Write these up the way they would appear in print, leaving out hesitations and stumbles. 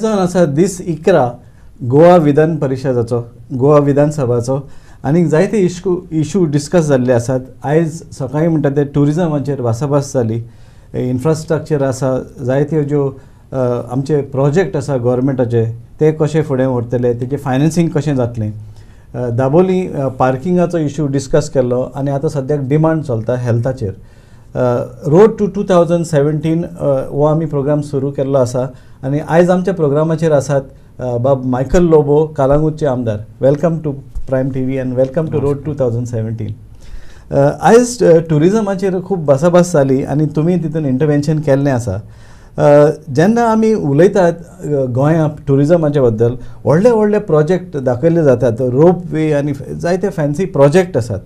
जावन आसा दीस 11 गोवा विधान परिशदाचो, गोवा विधानसभाचो, आनी जायते इशू डिस्कस जाल्ले आसात. आयज सकाळीं म्हणटा ते ट्युरिजमाचेर भासाभास जाली. इन्फ्रास्ट्रक्चर आसा, जायत्यो ज्यो आमचे प्रोजेक्ट आसा गव्हर्मेंटाचे ते कशे फुडें व्हरतले, तेजें फायनान्सींग कशें जातलें. दाबोली पार्किंगाचो इशू डिस्कस केल्लो आनी आतां सद्याक डिमांड चलता हेल्थाचेर. रोड टू 2017 हो आमी प्रोग्राम सुरू केल्लो आसा आनी आयज आमच्या प्रोग्रामाचेर आसात बाब मायकल लोबो, कालांगूटचे आमदार. Welcome to Prime TV and welcome to road 2017. आयज ट्युरिजमाचेर खूब भासाभास जाली आनी तुमी तितून इंटरवेन्शन केल्लें आसा. जेन्ना आमी उलयतात गोंयांत ट्युरिजमाच्या बद्दल, व्हडले व्हडले प्रोजेक्ट दाखयले जातात, रोप वे आनी जायते फॅन्सी प्रोजेक्ट आसात.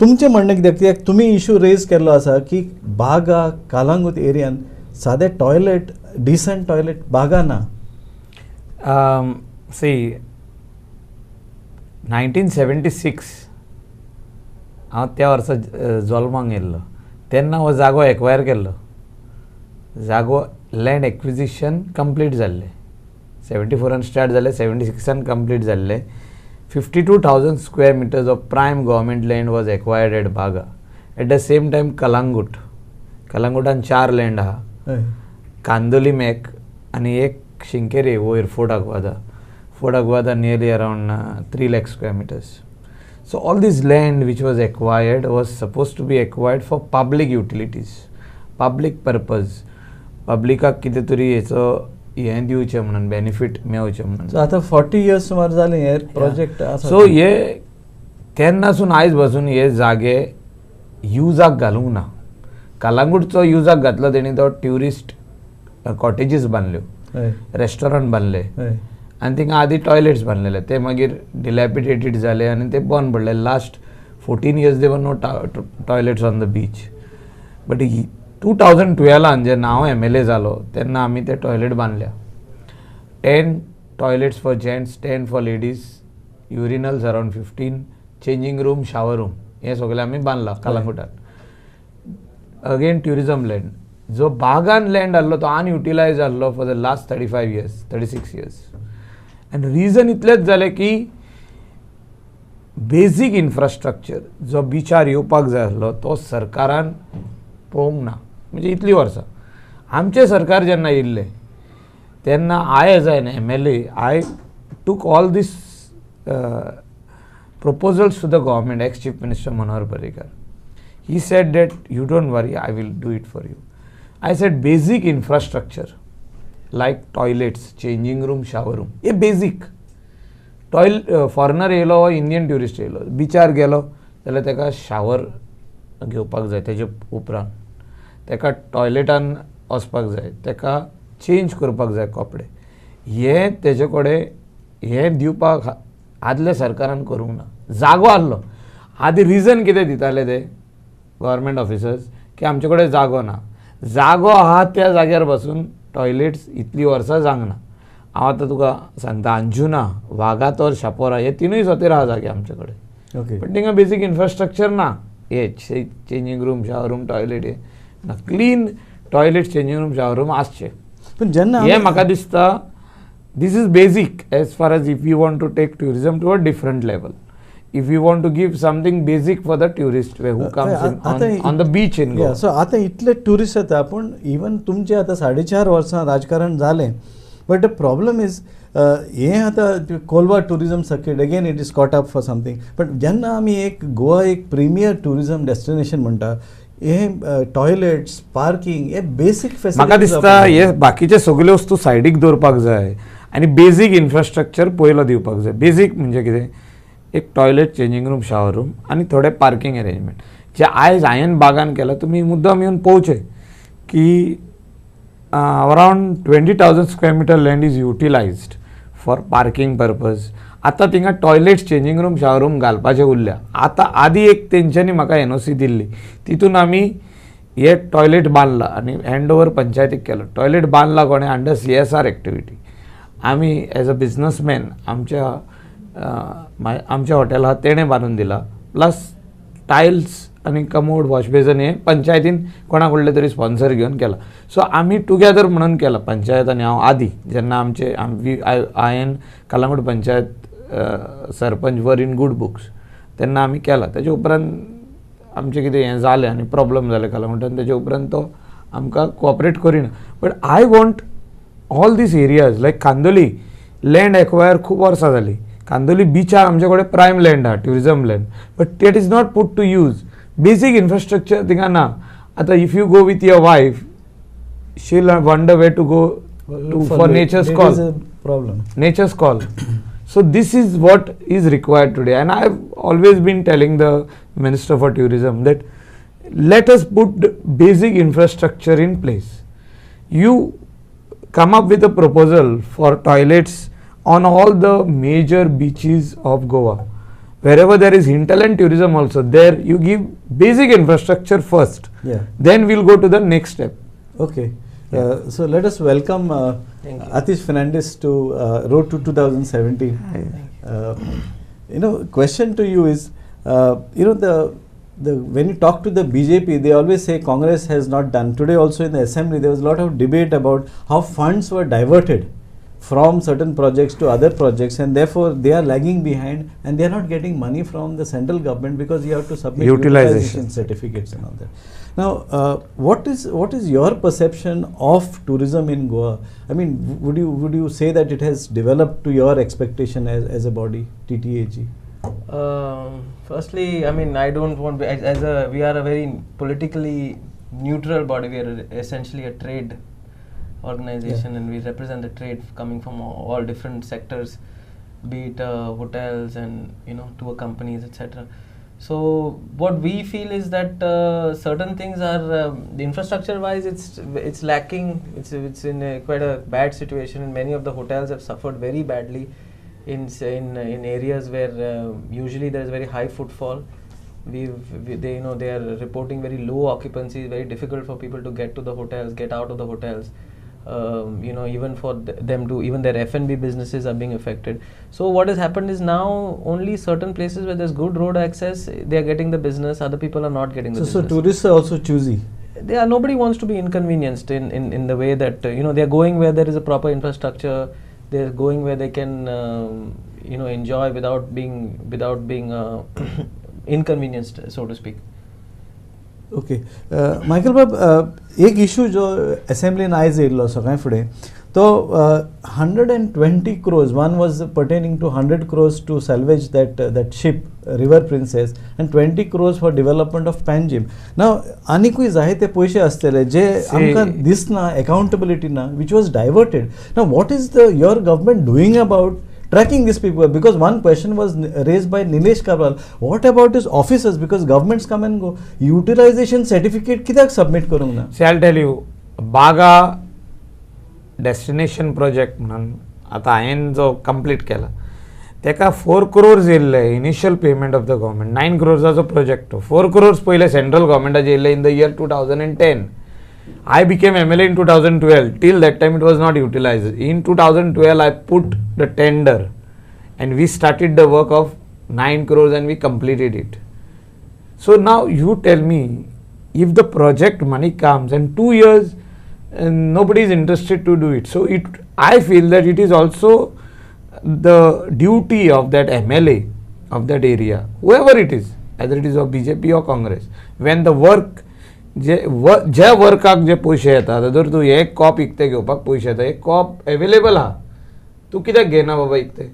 तुमचें म्हणणें कित्याक, कित्याक तुमी इशू रेज केल्लो आसा की बागा कालांगूट एरियान सादे टॉयलेट, डिसंट टॉयलेट बागा ना. सी 1976 हांव त्या वर्सा जल्माक येयल्लो. तेन्ना हो जागो एक्वायर केल्लो. जागो लँड एक्विजिशन कंप्लीट जाल्लें. 74 स्टार्ट जालें, 76 कंप्लीट जाल्लें. 52,000 square meters of prime government land was acquired at Baga. At the same time Kalangutan 4 land आहा. कांदोली मेक आनी एक शिंकेरी वयर fort अग्वादा nearly around 3 lakh square meters. So all this land which was acquired was supposed to be acquired for public utilities, public purpose. पब्लिकाक कितें तरी हेचो हें दिवचें म्हणून, बेनिफीट मेळचें म्हणून. आतां 40 years सुमार जालें हे प्रोजेक्ट आसा. सो हे तेन्नासून आयज पासून हे जागे युजाक घालूंक ना. कालांगूटचो युजाक घातलो तेणी, तो ट्युरिस्ट कॉटेजीस बांदल्यो, रेस्टॉरंट बांदले आनी थिंगा आदी टॉयलेट्स बांदलेले. ते मागीर डिलॅपिडेटेड जाले आनी ते बंद पडले. Last 14 years there no toilets on the beach. But 2012 जेन्ना हांव MLA जालो तेन्ना आमी ते टॉयलेट बांदल्या. 10 toilets for gents, 10 for ladies, urinals around 15, changing room, shower room, हें सगळें आमी बांदलां कालांगुटान. अगेन ट्युरिजम लँड जो बागान लँड आहलो तो अनयुटिलायज आहलो for the last 35 years, 36 years. आनी रिजन इतलेंच जालें की बेजीक इन्फ्रास्ट्रक्चर जो बिचार येवपाक जाय आहलो तो सरकारान पळोवंक ना. म्हणजे इतलीं वर्सां आमचें सरकार जेन्ना येयल्लें तेन्ना I as an MLA I took all these proposals to the government, ex-Chief Minister Manohar Parrikar. He said that you don't worry, I will do it for you. I said basic infrastructure like toilets, changing room, shower room, ये basic. Foreigner येयलो, Indian tourist येयलो, बिचार गेलो जाल्यार तेका shower घेवपाक जाय, तेजे उपरांत तेका टॉयलेटान वचपाक जाय, तेका चेंज करपाक जाय कपडे. हें तेजे कडेन हें दिवपाक आदल्या सरकारान करूंक ना. जागो आहलो. आदी रिजन कितें दिताले ते गव्हर्मेंट ऑफिसर्स की आमचे कडेन जागो ना. जागो आहा त्या जाग्यार बसून टॉयलेट्स इतलीं वर्सां जावंक ना. हांव आतां तुका सांगता, अंजुना, वागातोर, शापोरा हे तिनूय सोतेर आहा जागे आमचे कडेन. ओके. पण थिंगा बेसीक इन्फ्रास्ट्रक्चर ना. हे changing room, shower room, toilet हे ना. Clean toilet, changing room, shower room आसचे. पण जेन्ना हे म्हाका दिसता this is basic as far as if you want to take tourism to a different level. If you want to give something basic for the tourist who comes on the beach in Goa. So आता इतले tourist येता, पण even तुमचे आता 4.5 वर्सां राजकारण जालें, but the problem is हें आतां Kolwa tourism circuit again it is caught up for something. But जेन्ना आमी एक गोवा एक प्रिमियर टुरिजम डेस्टिनेशन म्हणटा, हे टॉयलेट्स, पार्किंग, हे बेसीक फेसिलिटीज म्हाका दिसता हे बाकीचे सगल्यो वस्तू सायडीक दवरपाक जाय आनी बेजीक इन्फ्रास्ट्रक्चर पयलो दिवपाक जाय. बेजीक म्हणजे कितें, एक toilet, changing room, shower room आनी थोडे पार्किंग अरेंजमेंट जे आयज हांवें बागान केला. तुमी मुद्दम येवन पळोवचे की around 20,000 square meter land is utilised for parking purpose. आतां थिंगा toilets, changing room, shower room घालपाचे उरल्या. आतां आदी एक तेंच्यांनी म्हाका NOC दिल्ली, तितून आमी हे टॉयलेट बांदला आनी हँड ओवर पंचायतीक केलो. टॉयलेट बांदला कोणें, अंडर CSR एक्टिविटी. आमी एज अ बिझनसमॅन आमच्या हॉटेल आहा तेणें बांदून दिला. प्लस टायल्स आनी कमोड वॉश बेसन हे पंचायतीन कोणाक कडले तरी स्पॉन्सर घेवन केला. सो आमी टुगेदर म्हणून केला पंचायत आनी हांव आदी जेन्ना आमचे हांवें कलंगूट पंचायत सरपंच वर इन गूड बुक्स तेन्ना आमी केला. तेजे उपरांत आमचें कितें हें जालें आनी प्रॉब्लम जाले कलंगूटान, तेजे उपरांत तो आमकां कोऑपरेट करिना. But I want all these areas like Candolim land acquire खूब वर्सां जाली. कांदोली बिचार आमचे कडेन प्रायम लँड आहा, tourism land, but that is not put to use. Basic infrastructure थिंगा ना. आतां if you go with your wife she'll wonder where to go for nature's call, problem. nature's call. So this is what is required today, and I have always been telling the Minister for Tourism that let us put the basic infrastructure in place. You come up with a proposal for toilets on all the major beaches of Goa. Wherever there is hinterland tourism also, there you give basic infrastructure first. Yeah. Then we'll go to the next step. Okay. So let us welcome Atish Fernandes to Road to 2017. Question to you is, when you talk to the BJP, they always say Congress has not done. Today also in the assembly, there was a lot of debate about how funds were diverted from certain projects to other projects, and therefore they are lagging behind, and they are not getting money from the central government because you have to submit utilization certificates and all that. Now, what is your perception of tourism in Goa? I mean, would you say that it has developed to your expectation as a body, TTAG? Firstly, I mean, I don't want we are a very politically neutral body. We are essentially a trade organization, and we represent the trade coming from all different sectors, be it hotels and tour companies, etc. So what we feel is that certain things are the infrastructure wise it's lacking. It's in quite a bad situation, and many of the hotels have suffered very badly in areas where usually there is very high footfall. They are reporting very low occupancy. Very difficult for people to get to the hotels, get out of the hotels. Even for them to, even their F&B businesses are being affected. So what has happened is now only certain places where there's good road access, they are getting the business, other people are not getting the business. So tourists are also choosy. Nobody wants to be inconvenienced in the way that, they are going where there is a proper infrastructure, they are going where they can, enjoy without being inconvenienced, so to speak. Okay Michael बाब, एक issue जो असेंब्लीन आयज येयल्लो सकाळी फुडें तो 120 crores, one was pertaining to 100 crores to salvage that ship River Princess and 20 crores for development of Panjim. Now आनीकूय जाय ते पयशे आसतले जे आमकां दिसना, accountability ना, which was diverted. Now what is your government doing about tracking these people? Because one question was raised by Nilesh Karwal, what about his officers, because governments come and go, utilization certificate कित्याक submit करूंक ना? See, I'll tell you, Baga destination project म्हणून आता हांवें जो complete केला तेका 4 crores येयल्ले initial payment of the government. 9 crores project, 4 crores पयले सेंट्रल गव्हर्मेंटाचे येयल्ले in the year 2010. I became MLA in 2012. Till that time it was not utilized. In 2012 I put the tender and we started the work of 9 crores and we completed it. So now you tell me, if the project money comes and 2 years and nobody is interested to do it. So I feel that it is also the duty of that MLA of that area, whoever it is, either it is of BJP or Congress, when the work ज्या वर्काक जे पयशे येतात, जर तूं एक corp इकते घेवपाक पयशे येता, एक कॉप एवेलेबल आहा, तूं कित्याक घेना बाबा इकते?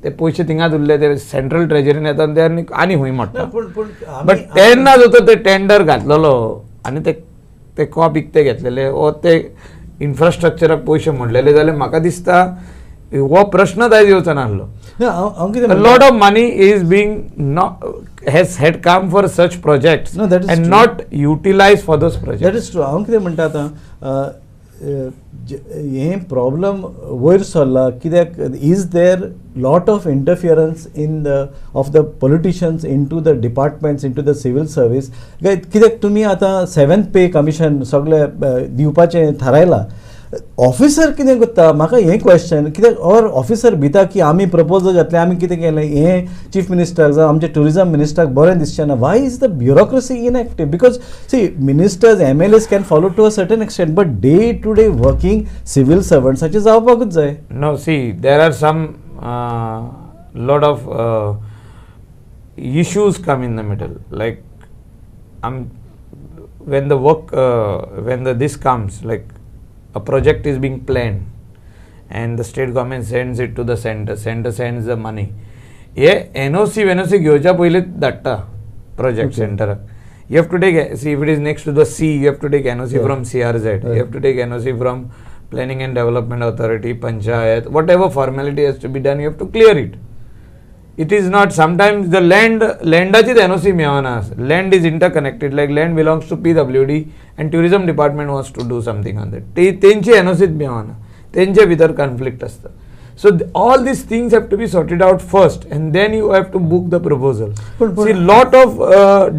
ते पयशे थिंगाच उरले, ते सेंट्रल ट्रेजरीन येतात, ते आनी हूंय मोडटा. बट तेन्ना जो ते टेंडर घातलेलो आनी ते कॉप इकते घेतलेले ओ ते इन्फ्रास्ट्रक्चराक पयशे मोडलेले जाल्यार म्हाका दिसता हो प्रश्नच आयज येवचो नासलो. A lot of money is being has had come for such projects and true. Not utilized for those projects. That is true. हांव कितें म्हणटा आतां, हें प्रॉब्लम वयर सरला कित्याक is there lot of interference of the politicians into the departments, into the civil service. कित्याक तुमी आतां 7th पे कमिशन सगळे दिवपाचें थारायलां, ऑफिसर कितें करता म्हाका हें क्वेश्चन कित्याक और ऑफिसर भिता की आमी प्रपोजल घातले आमी कितें केलें हें चीफ मिनिस्टराक जावं आमच्या टुरिजम मिनिस्टराक बरें दिसचें ना why is the bureaucracy inactive because see ministers MLAs can follow to a certain extent but day to day working civil सर्वंट्साचें जावपाकूच जाय. No, see, there are some lot of issues come in the middle. Like, when the work, this comes, like a project is being planned, and the state government sends it to the center. Center sends the money. Yeah, NOC घेवच्या पयलीं धाडटा project Okay. center. You have to take, see if it is next to the sea, you have to take NOC Yeah. from CRZ. Right. You have to take NOC from Planning and Development Authority, Panchayat, whatever formality has to be done, you have to clear it. It is not, sometimes the landaची NOC मेळना. Land is interconnected, like land belongs to PWD and tourism department wants to do something on that. तेंची NOC मेळना. तेंचे भितर conflict असता. So all these things have to be sorted out first and then you have to book the proposal. But See, lot of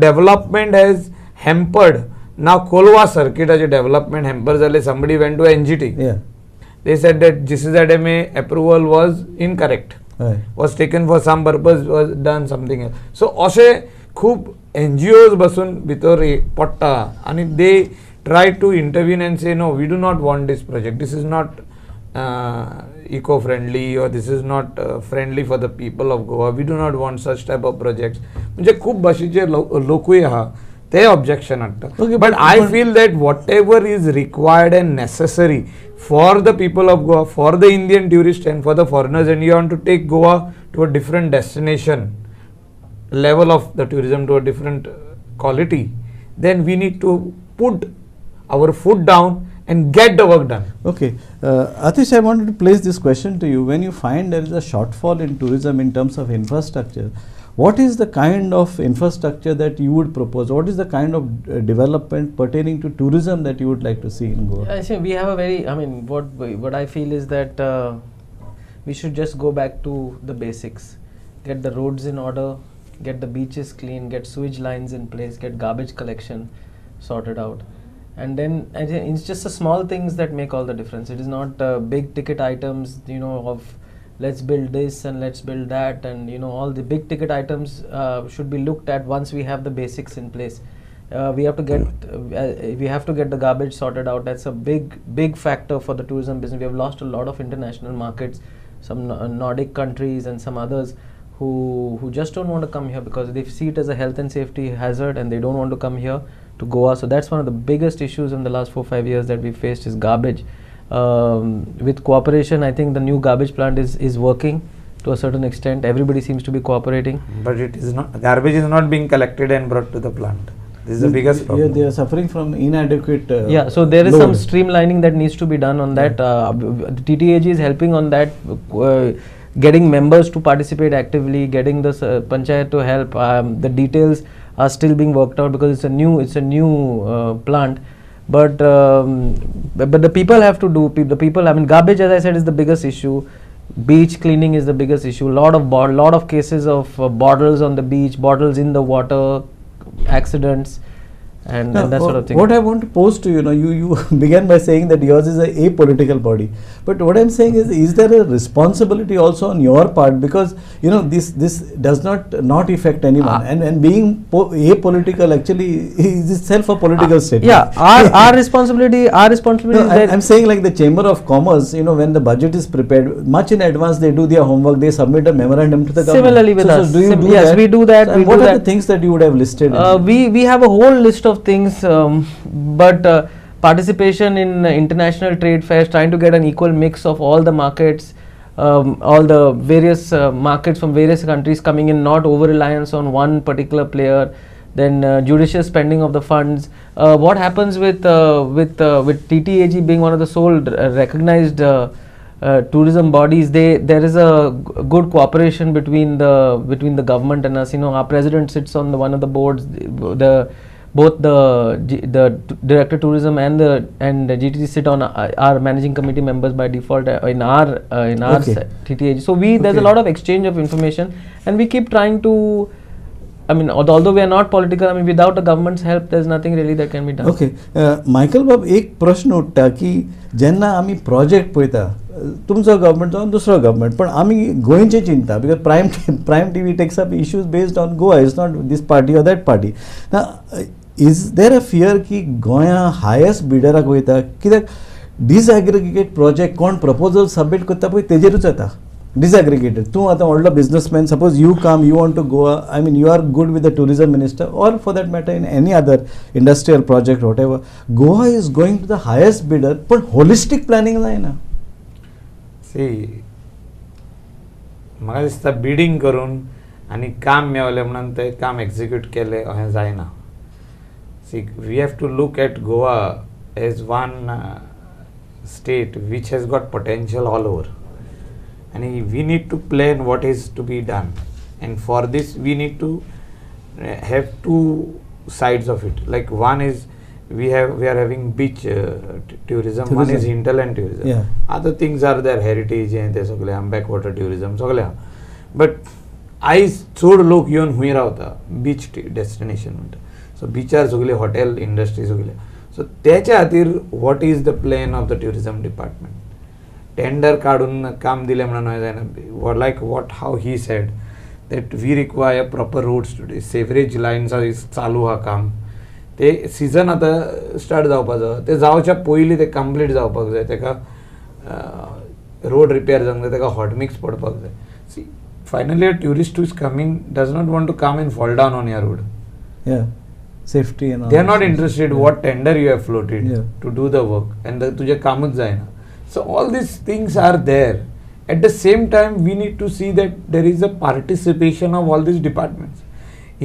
development has hampered. Now Kolwa circuit as a development hamper zale, somebody went to NGT. Yeah. They said that GCZMA approval was incorrect. Right. Was taken for some purpose, was done something else. So अशे खूप NGOs बसून भितर पडटा आणि they try to intervene and say no, we do not want this project. This is not eco-friendly or this is not friendly for the people of Goa. We do not want such type of projects. म्हणजे खूप भाशेचे लोकूय आहा ते objection हाडटा. Okay, but I feel that whatever is required and necessary for the people of Goa, for the Indian tourists and for the foreigners, and you want to take Goa to a different destination, level of the tourism to a different quality, then we need to put our foot down and get the work done. Okay. Atish, I wanted to place this question to you. When you find there is a shortfall in tourism in terms of infrastructure, what is the kind of infrastructure that you would propose? What is the kind of development pertaining to tourism that you would like to see in Goa? I think we have a very, I mean, what I feel is that we should just go back to the basics. Get the roads in order, get the beaches clean, get sewage lines in place, get garbage collection sorted out. And then I think it's just the small things that make all the difference. It is not big ticket items, you know, of let's build this and let's build that, and you know, all the big ticket items should be looked at once we have the basics in place. We have to get the garbage sorted out. That's a big factor for the tourism business. We have lost a lot of international markets, some Nordic countries and some others who just don't want to come here because they see it as a health and safety hazard and they don't want to come here to Goa. So that's one of the biggest issues in the last 4-5 years that we faced is garbage. With cooperation, I think the new garbage plant is working to a certain extent. Everybody seems to be cooperating. But it is not, garbage is not being collected and brought to the plant. This is the biggest problem. Yeah, they are suffering from inadequate Yeah, so there is load. some streamlining that needs to be done on that. The TTAG is helping on that, getting members to participate actively, getting the panchayat to help. The details are still being worked out because it's a new plant. But the people have to do. The people, I mean, garbage, as I said, is the biggest issue. Beach cleaning is the biggest issue. Lot of cases of bottles on the beach, bottles in the water, accidents, and that sort of thing. What I want to pose to you, you began by saying that yours is a apolitical body, but what I'm saying is there a responsibility also on your part, because this does not affect anyone, and being apolitical actually is itself a political statement. Yeah, our responsibility is that I'm saying, like the Chamber of Commerce, when the budget is prepared much in advance, they do their homework, they submit a memorandum to the government. Similarly with us. So do you do yes, that? we do that. So what are the things that you would have listed? We have a whole list of things, but participation in international trade fairs, trying to get an equal mix of all the markets, all the various markets from various countries coming in, not over reliance on one particular player. Then judicious spending of the funds. What happens with TTAG being one of the sole recognized tourism bodies? There is a good cooperation between the government and us. Our president sits on one of the boards. Both the director tourism and the GTC sit on our managing committee members by default in our Okay. TTAG. So there's a lot of exchange of information, and we keep trying to I mean, although we are not political, I mean, without the government's help, there's nothing really that can be done. Okay Michael बाब एक प्रश्न उठटा की जेन्ना आमी project पळयता तुमचो government जावन दुसरो गव्हर्मेंट पण आमी गोंयचे चिंता because Prime TV takes up issues based on Goa is not this party or that party ना इज देर अ फियर की गोंया हायेस्ट बिडराक वयता कित्याक डिसएग्रिगेट प्रोजेक्ट कोण प्रपोजल सबमीट करता पळय तेजेरूच येता डिसएग्रिगेटेड तूं आतां व्हडलो businessman suppose you come you want to Goa I mean you are good with the tourism minister or for that matter in any other industrial project what ever Goa is going to the highest bidder पण holistic planning जायना सी म्हाका दिसता bidding करून आनी काम मेवलें म्हणून तें काम एक्झिक्यूट केलें अशें जायना see we have to look at Goa as one state which has got potential all over and we need to plan what is to be done, and for this we need to have two sides of it. Like one is we are having beach tourism. One is hinterland tourism. Yeah. Other things are there, heritage and ते सगळे backwater tourism सगळे but I चड लोक येवन हुंय रावता बीच destination म्हणटा सो बीचार सगळे hotel industry सगळे सो त्याच्या खातीर what is the plan of the tourism department? Tender काढून काम दिले म्हणून जायना like how he said that we require proper roads today sewerage lines चालू हा काम ते सिजन आतां स्टार्ट जावपाचो ते जावच्या पयलीं ते कंप्लीट जावपाक जाय तेका रोड रिपेर जावंक जाय तेका हॉट मिक्स पडपाक जाय see finally a tourist who is coming does not want to come and fall down on your road safety they are not interested what tender you have floated to do the work and तुजें कामूच जायना. So all these things are there. At the same time, we need to see that there is a participation of all these departments.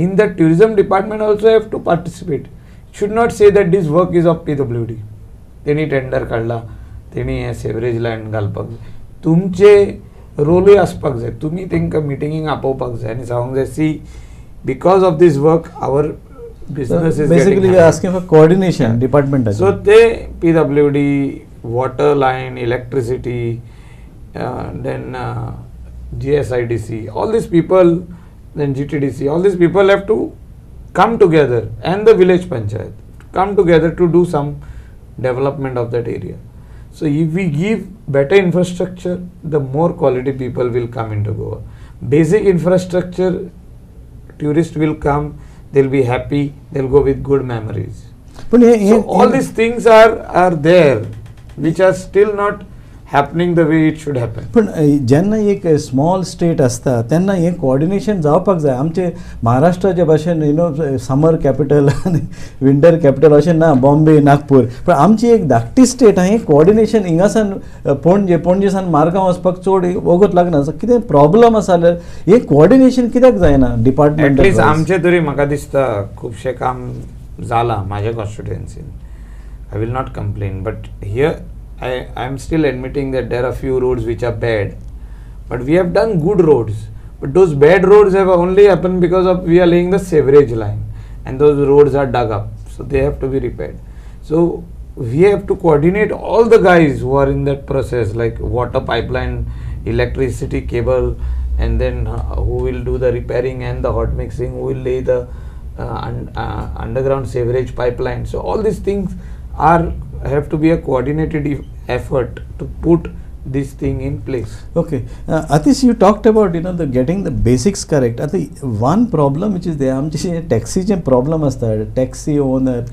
In the tourism department also have to participate. Should not say that this work is of PWD. Teni tender काढला, teni हे sewerage line घालपाक जाय. तुमचे रोलूय आसपाक जाय. तुम्ही तेंका मिटिंगीक आपोवपाक जाय आनी सांगूंक जाय see because of this work our business is basically getting we are asking for coordination department. So they PWD water line, electricity, then GSIDC, all these people, then GTDC, all these people have to come together, and the village panchayat come together to do some development of that area. So if we give better infrastructure, the more quality people will come into Goa. Basic infrastructure, tourists will come, they'll be happy, they'll go with good memories. So all these things are there, which are still not happening the way it should happen. पण जेन्ना एक small state आसता तेन्ना हें coordination जावपाक जाय आमचे महाराष्ट्राचे भाशेन यू नो समर कॅपिटल आनी विंटर कॅपिटल अशें ना बॉम्बे नागपूर पण आमची एक धाकटी स्टेट आहा हें कोऑर्डिनेशन हिंगासान पणजेसान मारगांव वचपाक चड वगत लागना कितें प्रॉब्लम आसा जाल्यार हें कोऑर्डिनेशन कित्याक जायना डिपार्टमेंट एटलीस्ट आमचे तरी म्हाका दिसता खुबशें काम जालां म्हाज्या कॉन्स्टिट्युएन्सीन. I will not complain, but here I am still admitting that there are few roads which are bad, but we have done good roads. But those bad roads have only happened because of we are laying the sewerage line, and those roads are dug up, so they have to be repaired. So we have to coordinate all the guys who are in that process, like water pipeline, electricity cable, and then who will do the repairing and the hot mixing, who will lay the underground sewerage pipeline. So all these things have to be a coordinated effort to put this thing in place. Okay, Atish, you talked about the getting the basics correct. I think one problem which is there, आमचे टॅक्सीचे problem आसता taxi owner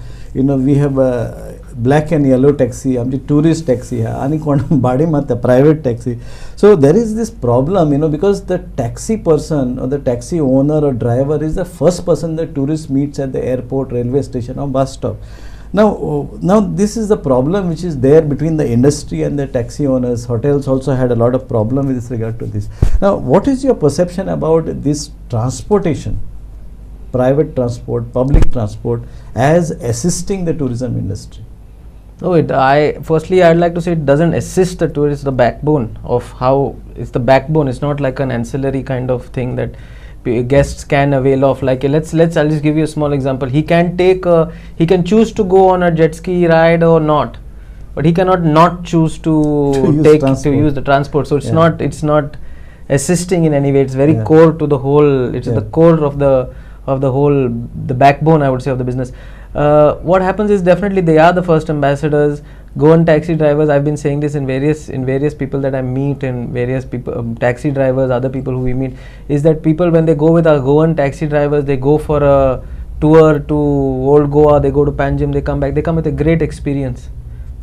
we have a black and yellow taxi, आमची tourist taxi आहा आनी कोण भाडी मारता private taxi. So there is this problem because the taxi person or the taxi owner or driver is the first person the tourist meets at the airport, railway station or bus stop. Now this is the problem which is there between the industry and the taxi owners. Hotels also had a lot of problem with regard to this. Now what is your perception about this transportation, private transport, public transport as assisting the tourism industry? No, firstly I'd like to say it doesn't assist the tourist, the backbone of how it's the backbone. It's not like an ancillary kind of thing that guests can avail of. Like let's I'll just give you a small example. He can choose to go on a jet ski ride or not, but he cannot not choose to use the transport. So it's not assisting in any way. It's very core to the whole. It's the core of the the backbone, I would say, of the business. What happens is definitely they are the first ambassadors. Goan taxi drivers, I've been saying this in various people that I meet, and various people, taxi drivers, other people who we meet, is that people, when they go with our Goan taxi drivers, they go for a tour to old Goa, they go to Panjim, they come back, they come with a great experience.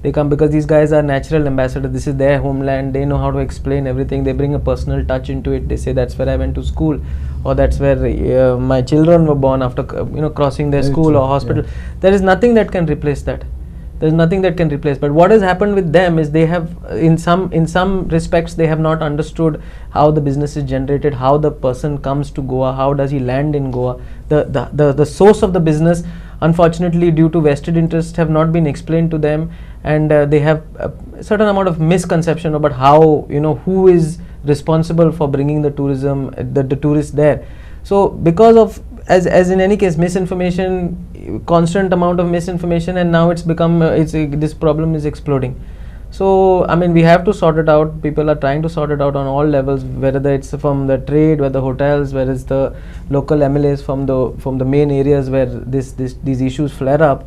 They come because these guys are natural ambassadors. This is their homeland. They know how to explain everything. They bring a personal touch into it. They say that's where I went to school, or that's where my children were born after crossing their Very school true, or hospital. yeah. There is nothing that can replace that. There's nothing that can replace. But what has happened with them is they have, in some respects, they have not understood how the business is generated, how the person comes to Goa, how does he land in Goa. The source of the business, unfortunately, due to vested interests, have not been explained to them, and they have a certain amount of misconception about how, who is responsible for bringing the tourism, the tourists there. So because of, as in any case, misinformation, constant amount of misinformation, and now it's become this problem is exploding. So I mean, we have to sort it out. People are trying to sort it out on all levels, whether it's from the trade, whether hotels, whether it's the local MLAs from the main areas where these issues flare up.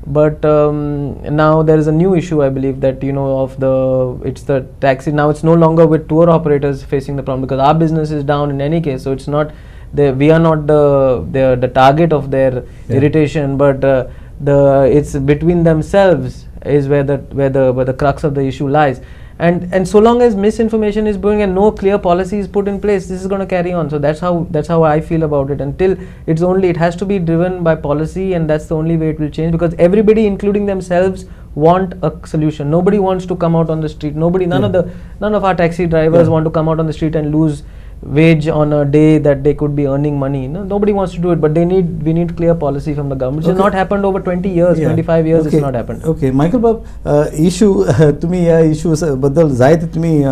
But now there is a new issue, I believe, that it's the taxi. Now it's no longer with tour operators facing the problem, because our business is down in any case. So it's not we are not the target of their irritation, but it's between themselves is where the crux of the issue lies. And so long as misinformation is going and no clear policy is put in place, this is going to carry on. So that's how I feel about it. Until it has to be driven by policy, and that's the only way it will change, because everybody, including themselves, want a solution. Nobody wants to come out on the street. None of our taxi drivers want to come out on the street and lose wage on a day that they could be earning money. Nobody wants to do it, but we need clear policy from the government, which has not happened over 20 years, 25 years. It's not happened. Okay, Michael Bab, issue तुम्ही ह्या issues बद्दल जायते तुम्ही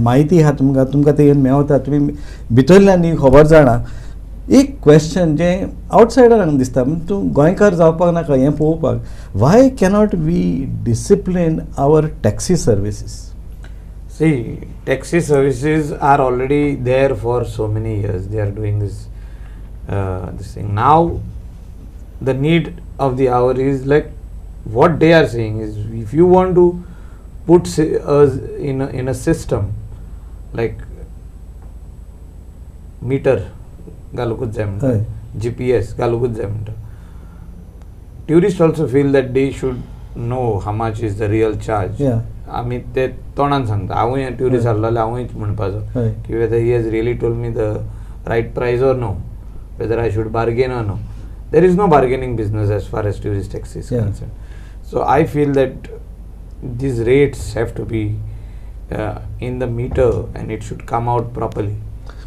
माहिती हा तुमकां ते मेवता, तुम्ही भितरल्यान खबर जाणा. एक क्वेश्चन जे आउटसायडरांक दिसता, तूं गोंयकार जावपाक नाका हें पळोवपाक, why cannot we discipline our taxi services? See, taxi services are already there for so many years. They are doing this thing. Now, the need of the hour is like what they are saying is, if you want to put us in a system like meter, galukut jam, GPS, galukut jam. Tourists also feel that they should know how much is the real charge. Yeah. आमी ते तोंडान सांगता, हांवूय tourist आहलो जाल्यार हांवूय म्हणपाचो की whether he has really told me the right price or no, whether I should bargain or no. There is no bargaining business as far as tourist taxi is concerned. So I feel that these rates have to be in the meter, and it should come out properly.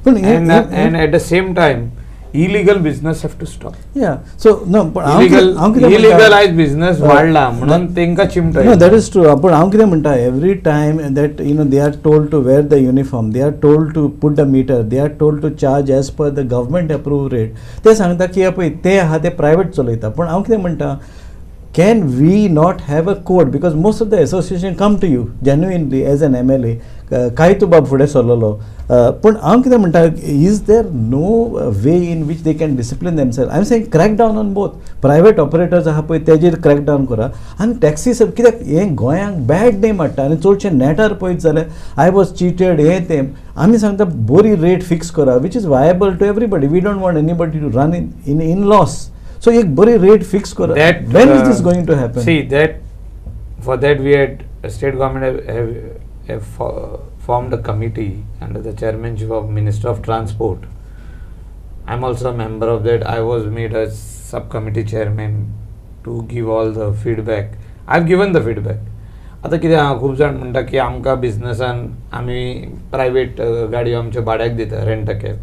And at the same time, illegal business have to stop. Yeah. So no, but illegalized business वाढला म्हणून तेंका चिमटा. No, that is true. But हांव कितें म्हणटा, every time that they are told to wear the uniform, they are told to put the meter, they are told to charge as per the government approved rate. ते सांगता की पळय ते आहा ते प्रायवेट चलयता. पण हांव कितें म्हणटा, can we not have a code? Because most of the association come to you genuinely as an MLA. काय तूं बाब फुडें सरलेलो. पण हांव कितें म्हणटा, is there no way in which they can discipline themselves? I'm saying crack down on both. Private operators आहा पळय तेजेर crack down करा, आनी टॅक्सी सब कित्याक हें गोंयांक बॅड नेम हाडटा. आनी चडशे नेटार पळयत जाल्यार I was cheated हें तें. आमी सांगता बरी रेट फिक्स करा, which is viable to everybody. We don't want anybody to run in loss. So एक बरी rate fix करा. When is this going to happen? See, for that we had state government have formed a committee under the chairmanship of Minister of Transport. I'm also a member of that. I was made as subcommittee chairman to give all the feedback. I've given the feedback. आता कितें खूब जाण म्हणटा की आमकां बिझनसान आमी private गाडयो आमच्यो भाड्याक दिता, रेंट अ कॅब.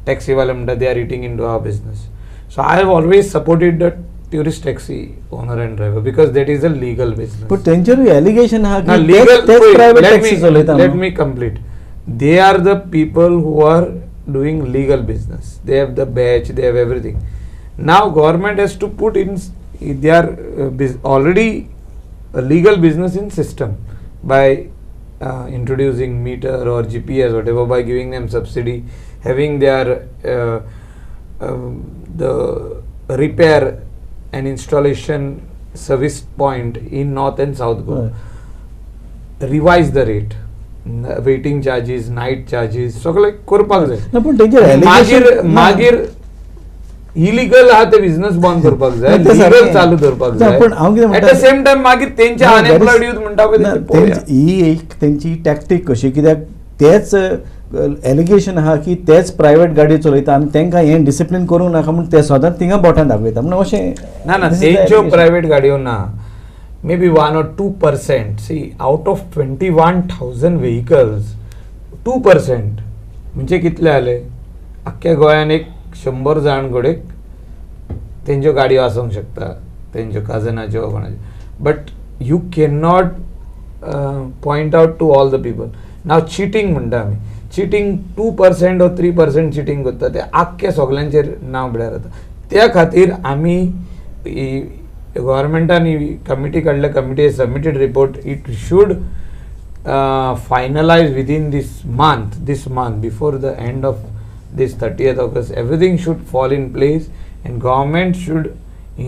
टॅक्सीवाले म्हणटा they are eating in to our business. So I have always supported the tourist taxi owner and driver, because that is a legal business. But तेंचेरूय allegation हा Now, की तेच private taxi चलयता. let me complete. They are the people who are doing legal business. They have the badge, they have everything. Now government has to put in, they are already a legal business in system by introducing meter or GPS, whatever, by giving them subsidy, having their the repair and installation service point in North and South Goa. Revise the rate, waiting charges, night charges, सगळे करपाक जाय. ना, पण तेंचेर मागीर allegation- मागीर illegal आहा ते बिझनेस बंद करपाक जाय, ना, ते लीगल सारकें. चालू करपाक ना, जाय. पण हांव कितें एट द म्हणटा- सेम टाइम मागीर तेंचे ना, that is- अनएम्प्लॉयड यूथ म्हणटा पळय ना, तेंचे पळोवया. ही एक तेंची टॅक्टीक कशी, कित्याक तेच एलिगेशन आहा की तेच प्रायवेट गाडी चलयता आनी तेंकां हें डिसिप्लीन करूंक नाका म्हूण ते सदांच थिंगा बोटान दाखयता म्हणून अशें ना ना this is the तेंच्यो allegation. प्रायवेट गाडयो ना, may be 1 or 2%. See out of 21,000 vehicles 2% म्हणजे कितले जाले? अख्ख्या गोंयान एक 100 जाण कडेक तेंच्यो गाडयो आसूंक शकता, तेंच्यो कजनाच्यो कोणाच्यो. But you can not point out to all the people. नाव चिटींग म्हणटा आमी, चिटींग 2% or 3% चिटींग करता ते आख्ख्या सगल्यांचेर नांव बिड्यार जाता. त्या खातीर आमी गव्हर्मेंटान कमिटी काडल्या, committee submitted report. It should finalize within this month before the end of this 30th August. Everything should fall in place and government should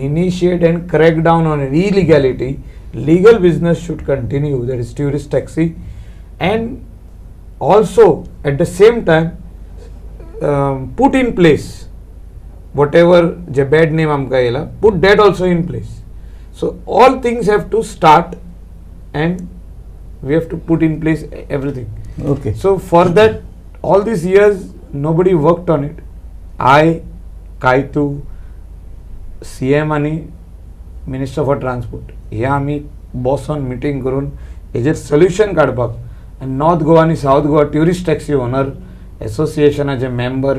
initiate and crack down on illegality. Legal business should continue, that is tourist taxi, and also at the same time put in place whatever the bad name amka yela, put that also in place. So all things have to start and we have to put in place everything. Okay. So for that, all these years nobody worked on it. I, Kaitu, CM आणि Minister for Transport हे आम्ही बसून meeting करून हेजेर solution काडपाक, आनी north Goa आनी south Goa tourist taxi owner एसोसिएशनाचे member,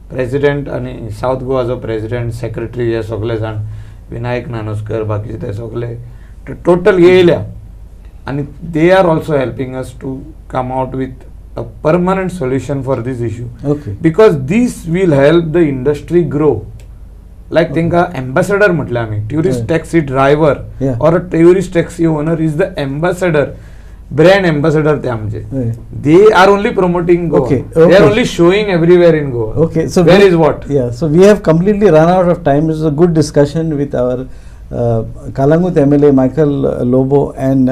president आनी साउथ गोवाचो प्रेसिडेंट, सेक्रेटरी हे सगळे जाण, विनायक नानोस्कर, बाकीचे ते सगळे टोटल येयल्या. And they are also helping us to come out with a permanent solution for this issue. Okay. Because this will help the industry grow. Like think ambassador म्हटलं आम्ही, tourist Yeah. taxi driver Yeah. or a tourist taxi owner is the ambassador, brand ambassador ते आमचे. Yeah. They are only promoting Goa. Okay, They are okay. only showing everywhere in Goa. Okay, so where is what? Yeah, so we have completely run out of time. It was a good discussion with our Kalangut MLA Michael Lobo and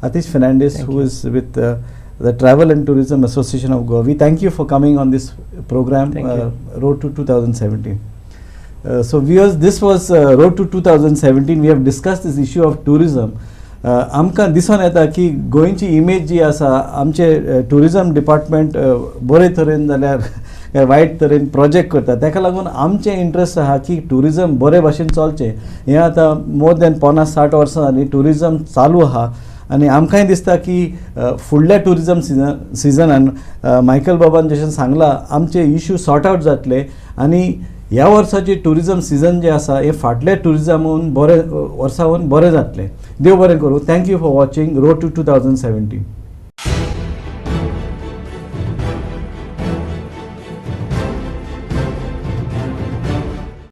Atish Fernandez, who is with the Travel and Tourism Association of Goa. We thank you for coming on this program, Thank you. Road to 2017. So viewers, this was Road to 2017. We have discussed this issue of tourism. आमकां दिसून येता की गोंयची image जी आसा, आमचे tourism department बरे तरेन जाल्यार वायट तरेन प्रोजेक्ट करता, ताका लागून आमचें इंट्रस्ट आहा की टुरिजम बरे भाशेन चलचें. हें आतां मोर दॅन 50-60 वर्सां जालीं टुरिजम चालू आहा आनी आमकांय दिसता की फुडल्या टुरिजम सिजनान मायकल बाबान जशें सांगलां, आमचे इश्यू सॉर्ट आउट जातले आनी ह्या वर्साचे टुरिजम सिजन जे आसा हे फाटल्या टुरिजमावन बरे वर्सावन बरें जातलें. देव बरें करूं. Thank you for watching road to 2017.